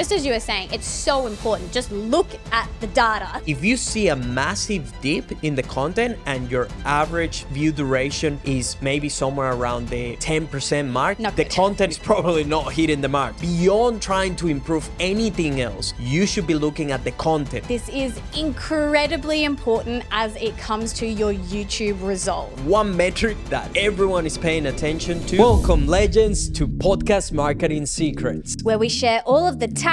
Just as you were saying, it's so important. Just look at the data. If you see a massive dip in the content and your average view duration is maybe somewhere around the 10% mark, the content is probably not hitting the mark. Beyond trying to improve anything else, you should be looking at the content. This is incredibly important as it comes to your YouTube result. One metric that everyone is paying attention to. Welcome, legends, to Podcast Marketing Secrets, where we share all of the tactics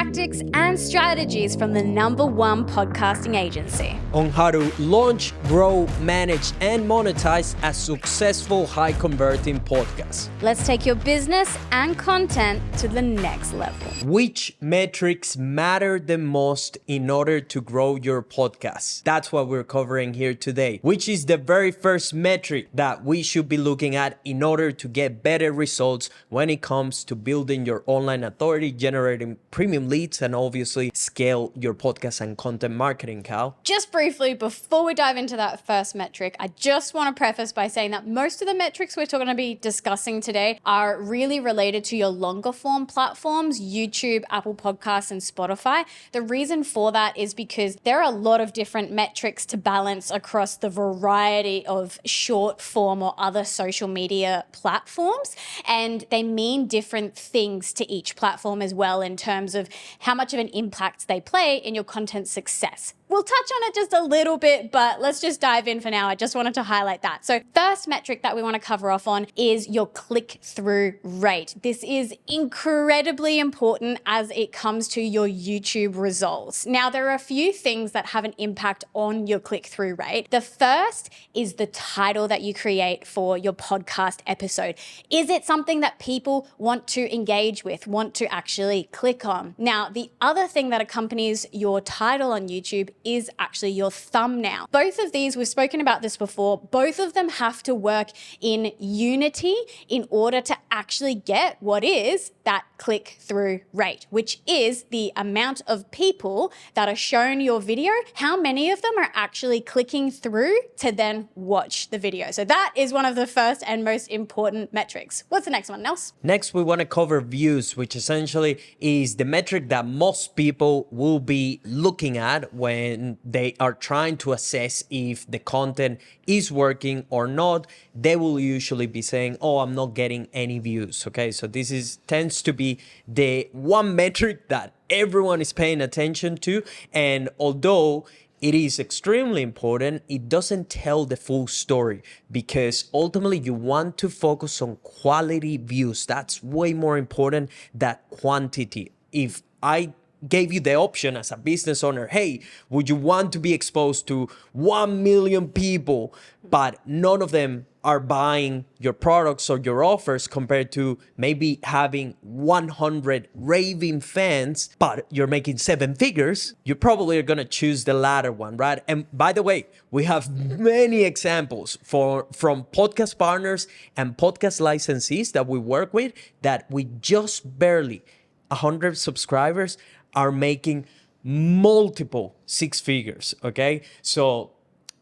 and strategies from the #1 podcasting agency on how to launch, grow, manage, and monetize a successful, high-converting podcast. Let's take your business and content to the next level. Which metrics matter the most in order to grow your podcast? That's what we're covering here today, which is the very first metric that we should be looking at in order to get better results when it comes to building your online authority, generating premium leads, and obviously scale your podcast and content marketing, Cal. Just briefly, before we dive into that first metric, I just want to preface by saying that most of the metrics we're going to be discussing today are really related to your longer form platforms, YouTube, Apple Podcasts, and Spotify. The reason for that is because there are a lot of different metrics to balance across the variety of short form or other social media platforms, and they mean different things to each platform as well in terms of how much of an impact they play in your content success. We'll touch on it just a little bit, but let's just dive in for now. I just wanted to highlight that. So first metric that we want to cover off on is your click-through rate. This is incredibly important as it comes to your YouTube results. Now, there are a few things that have an impact on your click-through rate. The first is the title that you create for your podcast episode. Is it something that people want to engage with, want to actually click on? Now, the other thing that accompanies your title on YouTube is actually your thumbnail. Both of these, we've spoken about this before, both of them have to work in unity in order to actually get what is that click-through rate, which is the amount of people that are shown your video, how many of them are actually clicking through to then watch the video. So that is one of the first and most important metrics. What's the next one, Nels? Next, we want to cover views, which essentially is the metric that most people will be looking at when they are trying to assess if the content is working or not. They will usually be saying, oh, I'm not getting any views. Okay, so this tends to be the one metric that everyone is paying attention to. And although it is extremely important, it doesn't tell the full story, because ultimately you want to focus on quality views. That's way more important than quantity. If I gave you the option as a business owner, hey, would you want to be exposed to 1 million people, but none of them are buying your products or your offers, compared to maybe having 100 raving fans, but you're making 7 figures, you probably are going to choose the latter one, right? And by the way, we have many examples from podcast partners and podcast licensees that we work with that we just barely 100 subscribers are making multiple 6 figures, okay? So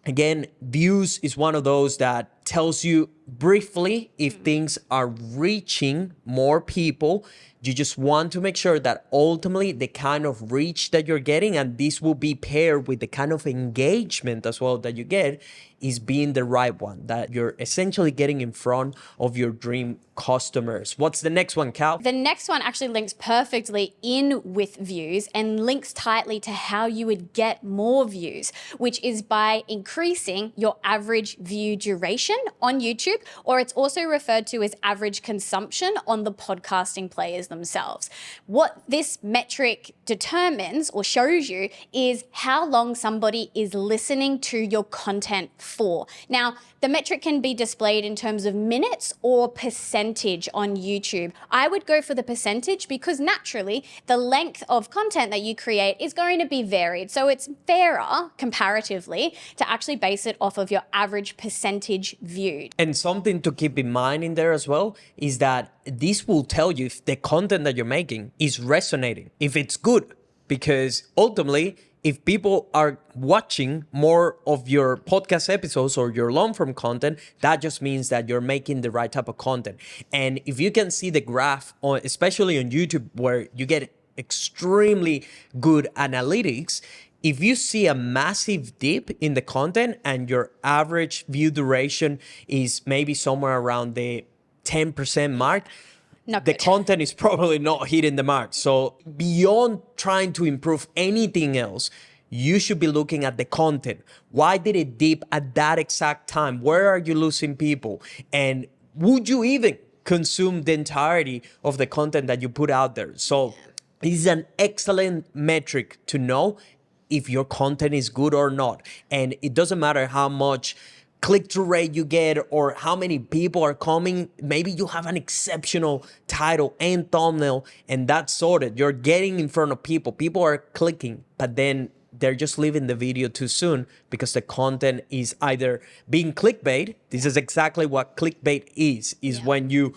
again, views is one of those that tells you briefly if things are reaching more people. You just want to make sure that ultimately the kind of reach that you're getting, and this will be paired with the kind of engagement as well that you get, is being the right one, that you're essentially getting in front of your dream customers. What's the next one, Cal? The next one actually links perfectly in with views and links tightly to how you would get more views, which is by increasing your average view duration on YouTube, or it's also referred to as average consumption on the podcasting players themselves. What this metric determines or shows you is how long somebody is listening to your content for. Now, the metric can be displayed in terms of minutes or percentage on YouTube. I would go for the percentage because naturally the length of content that you create is going to be varied. So it's fairer comparatively to actually base it off of your average percentage viewed. And something to keep in mind in there as well is that this will tell you if the content that you're making is resonating, if it's good, because ultimately, if people are watching more of your podcast episodes or your long form content, that just means that you're making the right type of content. And if you can see the graph, especially on YouTube, where you get extremely good analytics, if you see a massive dip in the content and your average view duration is maybe somewhere around the 10% mark, Not the good. content is probably not hitting the mark. So beyond trying to improve anything else, you should be looking at the content. Why did it dip at that exact time? Where are you losing people? And would you even consume the entirety of the content that you put out there? So this is an excellent metric to know if your content is good or not. And it doesn't matter how much click-through rate you get or how many people are coming. Maybe you have an exceptional title and thumbnail and that's sorted. You're getting in front of people. People are clicking, but then they're just leaving the video too soon because the content is either being clickbait. This is exactly what clickbait is when you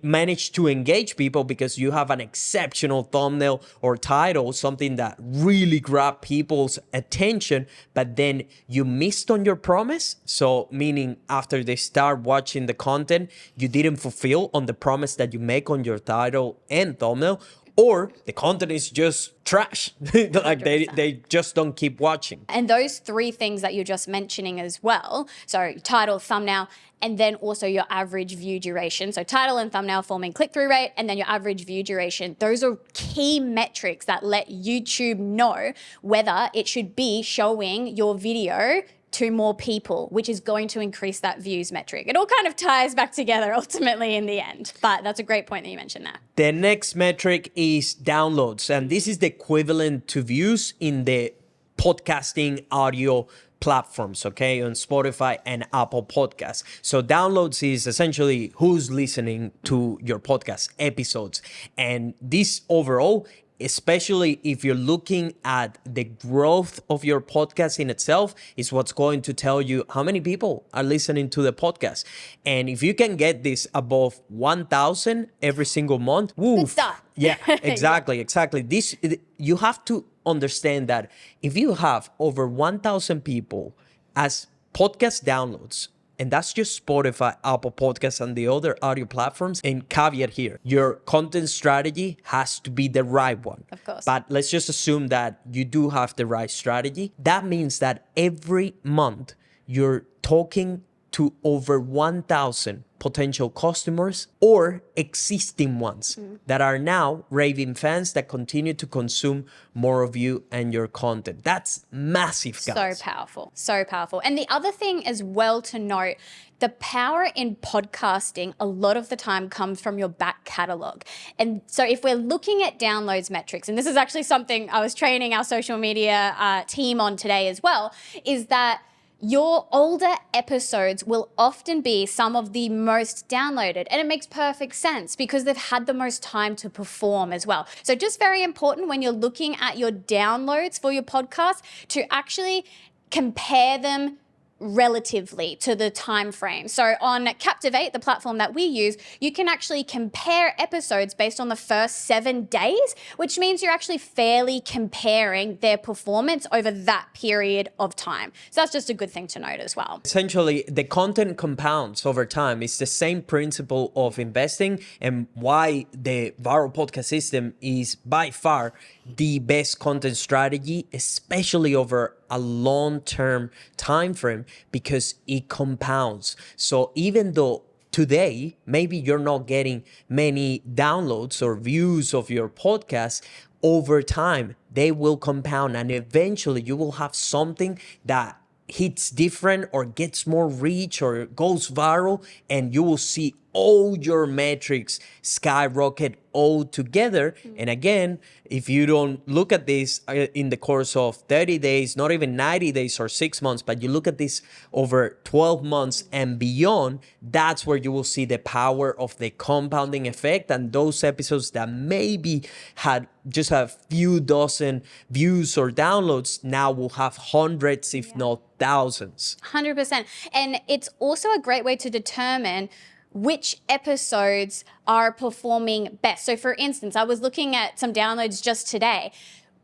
manage to engage people because you have an exceptional thumbnail or title, something that really grabbed people's attention, but then you missed on your promise. So meaning after they start watching the content, you didn't fulfill on the promise that you make on your title and thumbnail, or the content is just trash. Like they just don't keep watching. And those three things that you're just mentioning as well, so title, thumbnail, and then also your average view duration. So title and thumbnail forming click-through rate, and then your average view duration. Those are key metrics that let YouTube know whether it should be showing your video to more people, which is going to increase that views metric. It all kind of ties back together ultimately in the end. But that's a great point that you mentioned there. The next metric is downloads, and this is the equivalent to views in the podcasting audio platforms, okay, on Spotify and Apple Podcasts. So downloads is essentially who's listening to your podcast episodes. And this overall, especially if you're looking at the growth of your podcast in itself, is what's going to tell you how many people are listening to the podcast. And if you can get this above 1,000 every single month, woof. Good start. Yeah, exactly. This, you have to understand that if you have over 1,000 people as podcast downloads, and that's just Spotify, Apple Podcasts, and the other audio platforms. And caveat here, your content strategy has to be the right one. Of course. But let's just assume that you do have the right strategy. That means that every month you're talking to over 1,000 potential customers or existing ones that are now raving fans that continue to consume more of you and your content. That's massive, guys. So powerful, so powerful. And the other thing as well to note, the power in podcasting a lot of the time comes from your back catalog. And so if we're looking at downloads metrics, and this is actually something I was training our social media team on today as well, is that your older episodes will often be some of the most downloaded. And it makes perfect sense because they've had the most time to perform as well. So just very important when you're looking at your downloads for your podcast to actually compare them relatively to the time frame. So on Captivate, the platform that we use, you can actually compare episodes based on the first 7 days, which means you're actually fairly comparing their performance over that period of time. So that's just a good thing to note as well. Essentially, the content compounds over time. It's the same principle of investing and why the viral podcast system is by far the best content strategy, especially over a long-term time frame, because it compounds. So even though today maybe you're not getting many downloads or views of your podcast, over time they will compound and eventually you will have something that hits different or gets more reach or goes viral, and you will see all your metrics skyrocket all together. And again, if you don't look at this in the course of 30 days, not even 90 days or 6 months, but you look at this over 12 months and beyond, that's where you will see the power of the compounding effect. And those episodes that maybe had just a few dozen views or downloads now will have hundreds, if not thousands. 100%. And it's also a great way to determine which episodes are performing best. So for instance, I was looking at some downloads just today.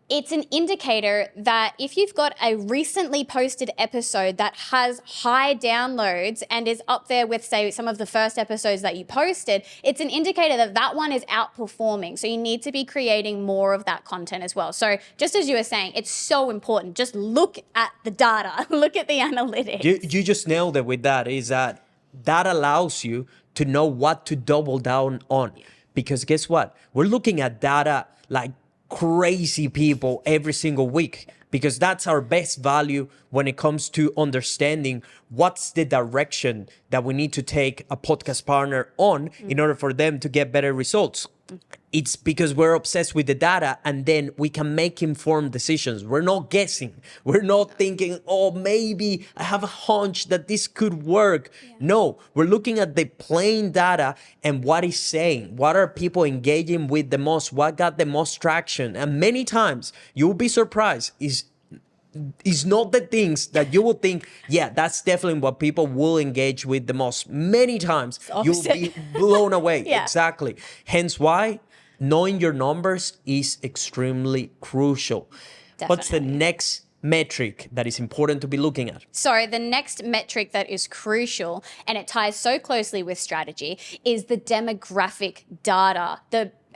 it's an indicator that if you've got a recently posted episode that has high downloads and is up there with, say, some of the first episodes that you posted, it's an indicator that that one is outperforming. So you need to be creating more of that content as well. So just as you were saying, it's so important. Just look at the data, look at the analytics. You just nailed it with that, is that allows you to know what to double down on. Because guess what? We're looking at data like crazy people every single week, because that's our best value when it comes to understanding what's the direction that we need to take a podcast partner on in order for them to get better results. It's because we're obsessed with the data, and then we can make informed decisions. We're not guessing. We're not thinking, oh, maybe I have a hunch that this could work. No, we're looking at the plain data and what it's saying. What are people engaging with the most? What got the most traction? And many times you'll be surprised is not the things that you would think, yeah, that's definitely what people will engage with the most. Many times you'll be blown away. Exactly. Hence why knowing your numbers is extremely crucial. What's the next metric that is important to be looking at? So the next metric that is crucial, and it ties so closely with strategy, is the demographic data,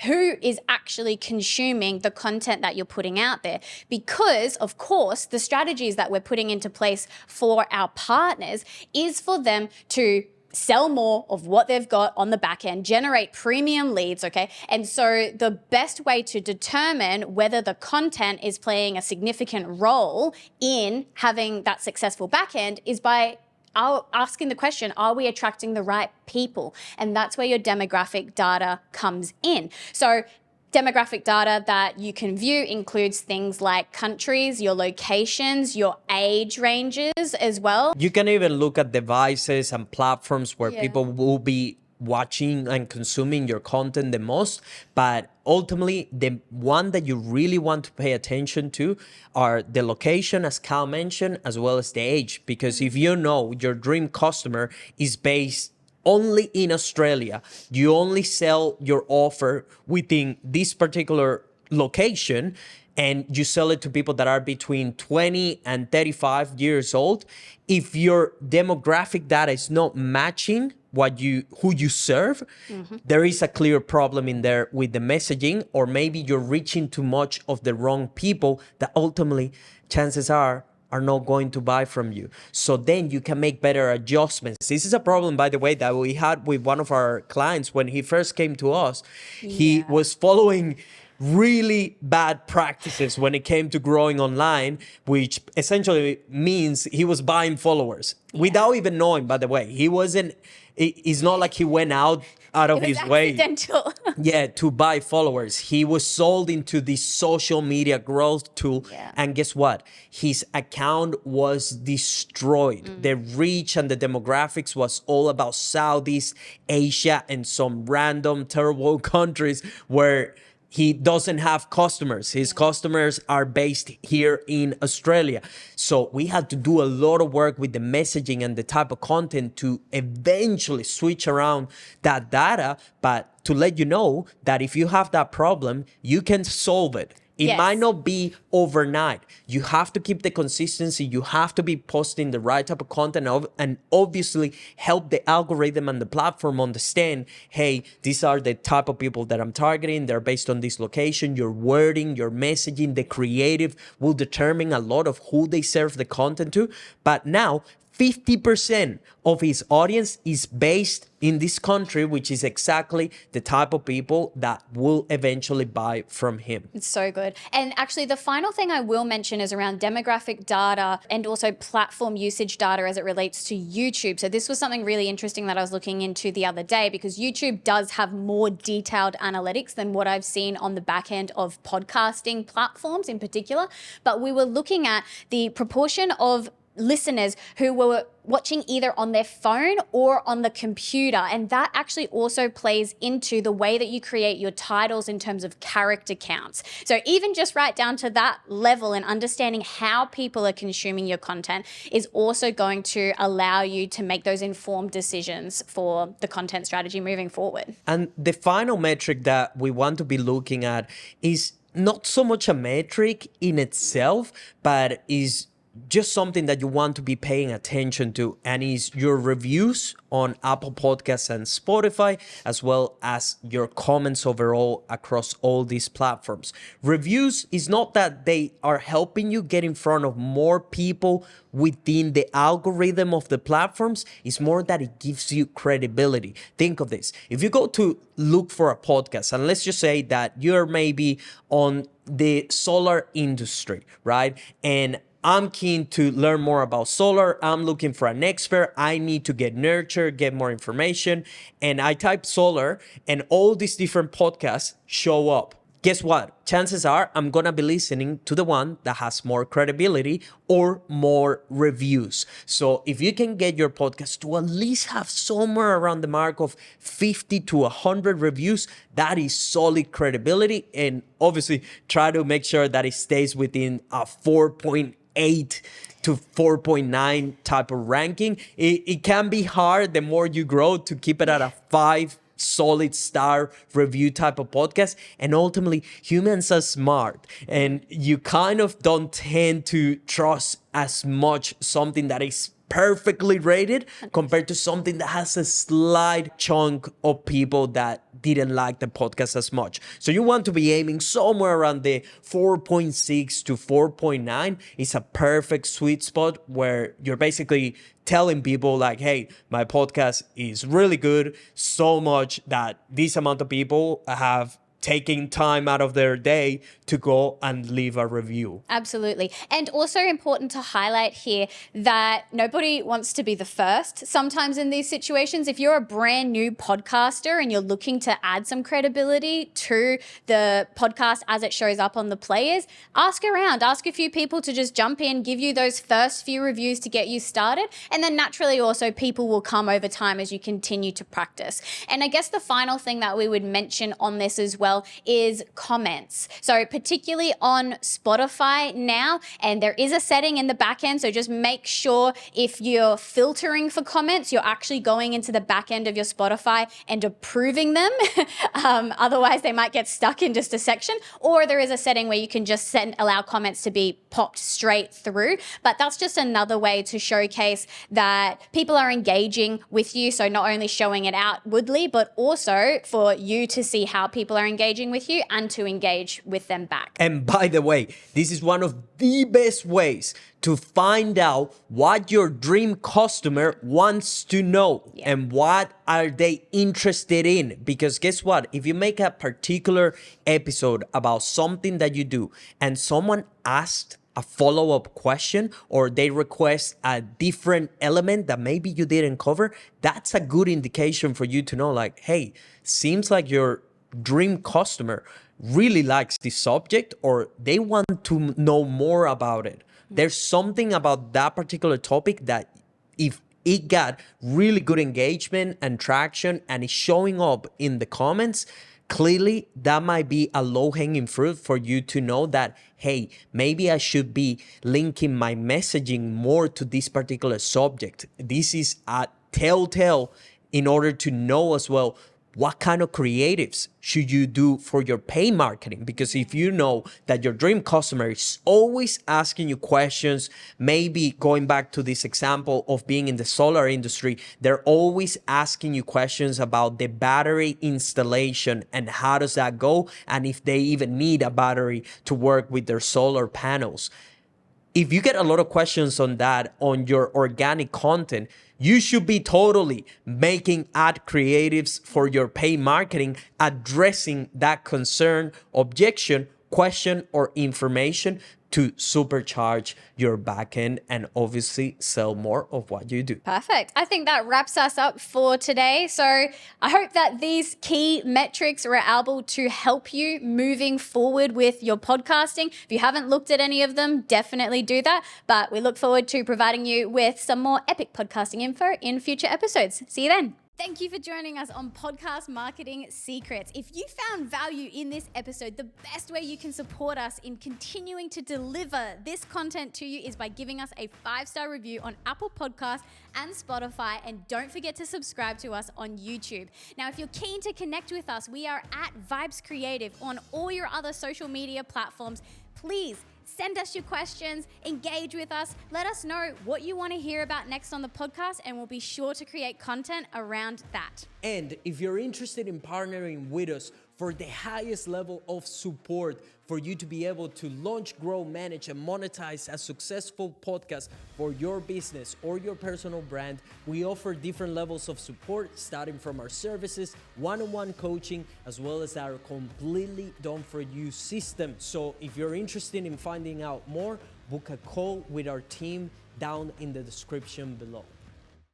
who is actually consuming the content that you're putting out there. Because, of course, the strategies that we're putting into place for our partners is for them to sell more of what they've got on the back end, generate premium leads, okay? And so the best way to determine whether the content is playing a significant role in having that successful back end is by asking the question, are we attracting the right people? And that's where your demographic data comes in. So demographic data that you can view includes things like countries, your locations, your age ranges as well. You can even look at devices and platforms where people will be watching and consuming your content the most. But ultimately, the one that you really want to pay attention to are the location, as Cal mentioned, as well as the age. Because if you know your dream customer is based only in Australia, you only sell your offer within this particular location, and you sell it to people that are between 20 and 35 years old, if your demographic data is not matching who you serve, there is a clear problem in there with the messaging, or maybe you're reaching too much of the wrong people that ultimately, chances are not going to buy from you. So then you can make better adjustments. This is a problem, by the way, that we had with one of our clients when he first came to us. He was following really bad practices when it came to growing online, which essentially means he was buying followers without even knowing, by the way. It's not like he went out of his way to buy followers. He was sold into this social media growth tool, and guess what? His account was destroyed. The reach and the demographics was all about Southeast Asia and some random terrible countries where he doesn't have customers. His customers are based here in Australia. So we had to do a lot of work with the messaging and the type of content to eventually switch around that data. But to let you know that if you have that problem, you can solve it. It might not be overnight. You have to keep the consistency. You have to be posting the right type of content and obviously help the algorithm and the platform understand, hey, these are the type of people that I'm targeting. They're based on this location. Your wording, your messaging, the creative will determine a lot of who they serve the content to. But now 50% of his audience is based in this country, which is exactly the type of people that will eventually buy from him. It's so good. And actually, the final thing I will mention is around demographic data and also platform usage data as it relates to YouTube. So this was something really interesting that I was looking into the other day, because YouTube does have more detailed analytics than what I've seen on the back end of podcasting platforms in particular. But we were looking at the proportion of listeners who were watching either on their phone or on the computer. And that actually also plays into the way that you create your titles in terms of character counts. So even just right down to that level and understanding how people are consuming your content is also going to allow you to make those informed decisions for the content strategy moving forward. And the final metric that we want to be looking at is not so much a metric in itself, but is just something that you want to be paying attention to, and is your reviews on Apple Podcasts and Spotify, as well as your comments overall across all these platforms. Reviews is not that they are helping you get in front of more people within the algorithm of the platforms, it's more that it gives you credibility. Think of this. If you go to look for a podcast, and let's just say that you're maybe on the solar industry, right? And I'm keen to learn more about solar. I'm looking for an expert. I need to get nurtured, get more information. And I type solar, and all these different podcasts show up. Guess what? Chances are I'm going to be listening to the one that has more credibility or more reviews. So if you can get your podcast to at least have somewhere around the mark of 50 to 100 reviews, that is solid credibility. And obviously try to make sure that it stays within a 4.8 to 4.9 type of ranking. It can be hard the more you grow to keep it at a 5 solid star review type of podcast. And ultimately, humans are smart, and you kind of don't tend to trust as much something that is perfectly rated compared to something that has a slight chunk of people that didn't like the podcast as much. So you want to be aiming somewhere around the 4.6 to 4.9. It's a perfect sweet spot where you're basically telling people like, hey, my podcast is really good, so much that this amount of people have taking time out of their day to go and leave a review. Absolutely. And also important to highlight here that nobody wants to be the first. Sometimes in these situations, if you're a brand new podcaster and you're looking to add some credibility to the podcast as it shows up on the players, ask around, ask a few people to just jump in, give you those first few reviews to get you started. And then naturally also people will come over time as you continue to practice. And I guess the final thing that we would mention on this as well is comments. So particularly on Spotify now, and there is a setting in the back end, so just make sure if you're filtering for comments, you're actually going into the back end of your Spotify and approving them. Otherwise, they might get stuck in just a section, or there is a setting where you can just allow comments to be popped straight through. But that's just another way to showcase that people are engaging with you. So not only showing it outwardly, but also for you to see how people are engaging with you and to engage with them back. And by the way, this is one of the best ways to find out what your dream customer wants to know and what are they interested in. Because guess what? If you make a particular episode about something that you do and someone asked a follow-up question or they request a different element that maybe you didn't cover, that's a good indication for you to know like, hey, seems like your dream customer really likes this subject or they want to know more about it. There's something about that particular topic that if it got really good engagement and traction and it's showing up in the comments, clearly that might be a low-hanging fruit for you to know that, hey, maybe I should be linking my messaging more to this particular subject. This is a telltale in order to know as well what kind of creatives should you do for your pay marketing? Because if you know that your dream customer is always asking you questions, maybe going back to this example of being in the solar industry, they're always asking you questions about the battery installation and how does that go? And if they even need a battery to work with their solar panels. If you get a lot of questions on that on your organic content, you should be totally making ad creatives for your paid marketing, addressing that concern, objection, question, or information to supercharge your backend and obviously sell more of what you do. Perfect. I think that wraps us up for today. So I hope that these key metrics are able to help you moving forward with your podcasting. If you haven't looked at any of them, definitely do that. But we look forward to providing you with some more epic podcasting info in future episodes. See you then. Thank you for joining us on Podcast Marketing Secrets. If you found value in this episode, the best way you can support us in continuing to deliver this content to you is by giving us a 5-star review on Apple Podcasts and Spotify. And don't forget to subscribe to us on YouTube. Now, if you're keen to connect with us, we are at Vibez Creative on all your other social media platforms. Please send us your questions, engage with us, let us know what you want to hear about next on the podcast, and we'll be sure to create content around that. And if you're interested in partnering with us for the highest level of support for you to be able to launch, grow, manage, and monetize a successful podcast for your business or your personal brand, we offer different levels of support, starting from our services, one-on-one coaching, as well as our completely done-for-you system. So if you're interested in finding out more, book a call with our team down in the description below.